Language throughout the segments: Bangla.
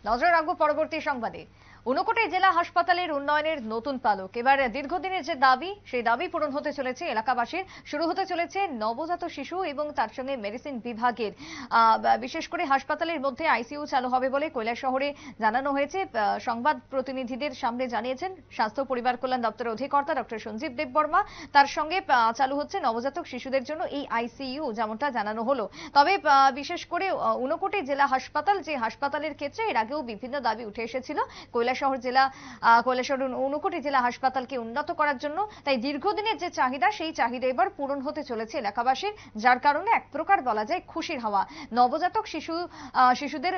নজর রাখবো পরবর্তী সংবাদে। ঊনকোটি জেলা হাসপাতালের উন্নয়নের নতুন পালক। এবার দীর্ঘদিনের যে দাবি, সেই দাবি পূরণ হতে চলেছে এলাকাবাসীর। শুরু হতে চলেছে নবজাত শিশু এবং তার সঙ্গে মেডিসিন বিভাগের। বিশেষ করে হাসপাতালের মধ্যে আইসিইউ চালু হবে বলে কৈলাসহরে জানানো হয়েছে। সংবাদ প্রতিনিধিদের সামনে জানিয়েছেন স্বাস্থ্য পরিবার কল্যাণ দপ্তরের অধিকর্তা ডক্টর সঞ্জীব দেববর্মা। তার সঙ্গে চালু হচ্ছে নবজাতক শিশুদের জন্য এই আইসিইউ, যেমনটা জানানো হলো। তবে বিশেষ করে ঊনকোটি জেলা হাসপাতাল, যে হাসপাতালের ক্ষেত্রে এর আগেও বিভিন্ন দাবি উঠে এসেছিল কৈলাসহর ঊনকোটি জেলা হাসপাতালকে উন্নত করার জন্য। তাই দীর্ঘদিনের যে চাহিদা, সেই চাহিদা এবার পূরণ হতে চলেছে এলাকাবাসীর, যার কারণে এক প্রকার বলা যায় খুশির হাওয়া। নবজাতক শিশুদের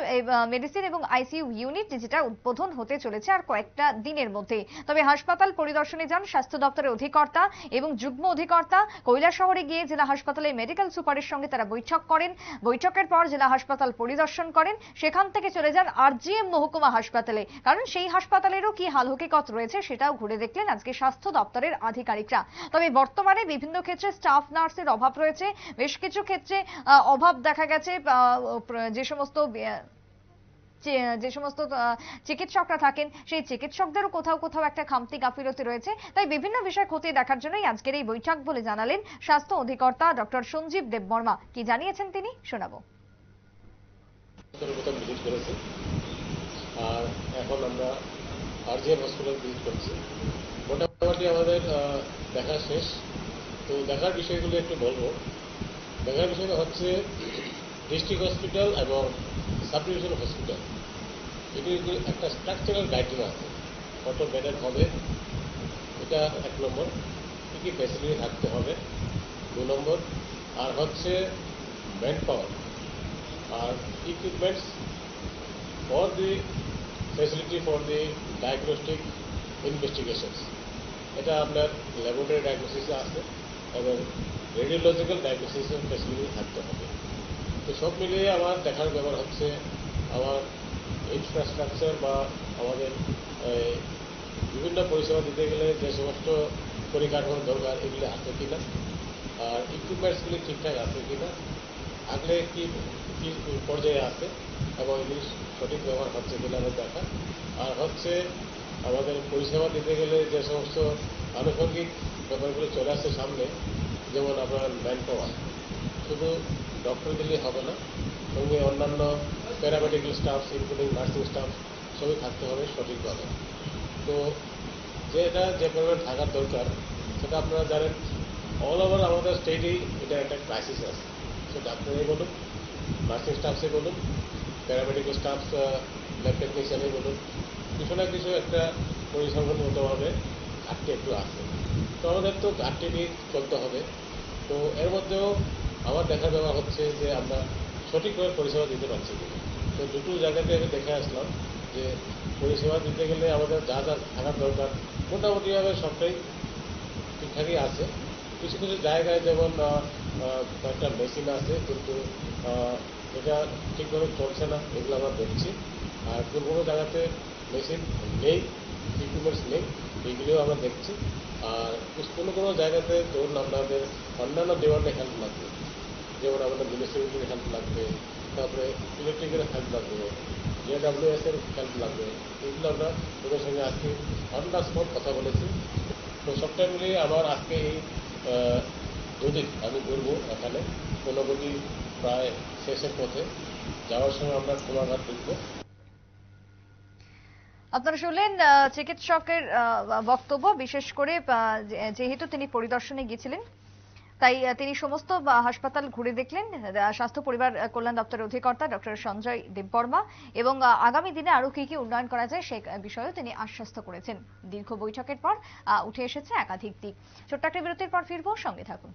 মেডিসিন এবং আইসিইউ ইউনিট যেটা উদ্বোধন হতে চলেছে আর কয়েকটা দিনের মধ্যে। তবে হাসপাতাল পরিদর্শনে যান স্বাস্থ্য দপ্তরের অধিকর্তা এবং যুগ্ম অধিকর্তা। কৈলাসহরে গিয়ে জেলা হাসপাতালের মেডিকেল সুপারের সঙ্গে তারা বৈঠক করেন। বৈঠকের পর জেলা হাসপাতাল পরিদর্শন করেন। সেখান থেকে চলে যান আরজিএম মহকুমা হাসপাতালে, কারণ সেই হাসপাতালেরও কি হাল হকিকত রয়েছে সেটাও ঘুরে দেখলেন আজকে স্বাস্থ্য দপ্তরের আধিকারিকরা। তবে বর্তমানে বিভিন্ন ক্ষেত্রে স্টাফ নার্সের অভাব রয়েছে, বেশ কিছু ক্ষেত্রে অভাব দেখা গেছে। যে সমস্ত চিকিৎসকরা থাকেন, সেই চিকিৎসকদেরও কোথাও কোথাও একটা খামতি গাফিলতি রয়েছে। তাই বিভিন্ন বিষয় খতিয়ে দেখার জন্যই আজকের এই বৈঠক বলে জানালেন স্বাস্থ্য অধিকর্তা ডক্টর সঞ্জীব দেববর্মা। কি জানিয়েছেন তিনি, শোনাবো। আর এখন আমরা আরজিএম হসপিটাল ভিজিট করছি। মোটামুটি আমাদের দেখা শেষ। তো দেখার বিষয়গুলো একটু বলবো। দেখার বিষয়টা হচ্ছে ডিস্ট্রিক্ট হসপিটাল এবং সাব ডিভিশন হসপিটাল, এটি একটা স্ট্রাকচারাল গাইডলাইন আছে, কত বেডের হবে, এটা 1 নম্বর। কী কী ফ্যাসিলিটি থাকতে হবে 2 নম্বর। আর হচ্ছে ম্যান পাওয়ার আর equipments for the facility for the diagnostic investigations. এটা আপনার ল্যাবরেটরি ডায়াগনোসিসে আছে এবং রেডিওলজিক্যাল ডায়াগনোসিসের ফ্যাসিলিটি থাকতে হবে। তো সব মিলিয়ে আমার দেখার ব্যাপার হচ্ছে আমার ইনফ্রাস্ট্রাকচার বা আমাদের বিভিন্ন পরিষেবা দিতে গেলে যে সমস্ত পরিকাঠামোর দরকার এগুলি আছে কিনা, আর ইকুইপমেন্টসগুলি ঠিকঠাক আছে কিনা, আগলে কি পর্যায়ে আছে এবং এগুলি সঠিক ব্যবহার হচ্ছে কিনা দেখা। আর হচ্ছে আমাদের পরিষেবা দিতে গেলে যে সমস্ত আনুষঙ্গিক ব্যাপারগুলো চলে আসছে সামনে, যেমন আপনার ম্যান পাওয়ার, শুধু ডক্টর দিলেই হবে না, সঙ্গে অন্যান্য paramedical staff including nursing staff সবই থাকতে হবে সঠিকভাবে। তো যেটা যে পরিমাণ থাকার দরকার সেটা আপনারা জানেন, অল ওভার আমাদের স্টেটেই এটা একটা ক্রাইসিস আছে। সে ডাক্তারই বলুন, নার্সিং স্টাফসে বলুন, প্যারামেডিক্যাল স্টাফ, ল্যাব টেকনিশিয়ানে বলুন, কিছু না কিছু একটা পরিসংখ্যানগতভাবে ঘাটতি একটু আছে। তো আমাদের তো ঘাটতি নিয়ে চলতে হবে। তো এর মধ্যেও আমার দেখার ব্যাপার হচ্ছে যে আমরা সঠিকভাবে পরিষেবা দিতে পারছি কিনা। তো দুটো জায়গাতে আমি দেখে আসলাম যে পরিষেবা দিতে গেলে আমাদের যা যা থাকার দরকার মোটামুটিভাবে সবটাই ঠিকঠাকই আছে। কিছু কিছু জায়গায় যেমন কয়েকটা মেশিন আছে কিন্তু এটা ঠিকভাবে চলছে না, এগুলো আমরা দেখছি। আর কোনো জায়গাতে মেশিন নেই, ইকুইপমেন্টস নেই, এইগুলিও আমরা দেখছি। আর কোনো জায়গাতে ধরুন আপনাদের অন্যান্য ডিপার্টমেন্টের হেল্প লাগবে, যেমন আমাদের মিউনিসিপ্যালিটির হেল্প লাগবে, তারপরে ইলেকট্রিকের হেল্প লাগবে, JWS এর হেল্প লাগবে। এইগুলো আমরা ওদের সঙ্গে আজকে অন দ্য স্পট কথা বলেছি। তো সবটা মিলিয়ে আমার আজকে এই দুদিন আমি ঘুরবো এখানে, ঊনকোটি প্রায় শেষের পথে, যাওয়ার সময় আমরা কোলাঘাট ঢুকবো। আপনারা শুনলেন চিকিৎসকের বক্তব্য। বিশেষ করে যেহেতু তিনি পরিদর্শনে গিয়েছিলেন, তাই তিনি সমস্ত হাসপাতাল ঘুরে দেখলেন স্বাস্থ্য পরিবার কল্যাণ দপ্তরের অধিকর্তা ডক্টর সঞ্জয় দেববর্মা, এবং আগামী দিনে আরো কি কি উন্নয়ন করা যায় সে বিষয়েও তিনি আশ্বস্ত করেছেন। দীর্ঘ বৈঠকের পর উঠে এসেছে একাধিক দিক। ছোট্ট একটা বিরতির পর ফিরবো, সঙ্গে থাকুন।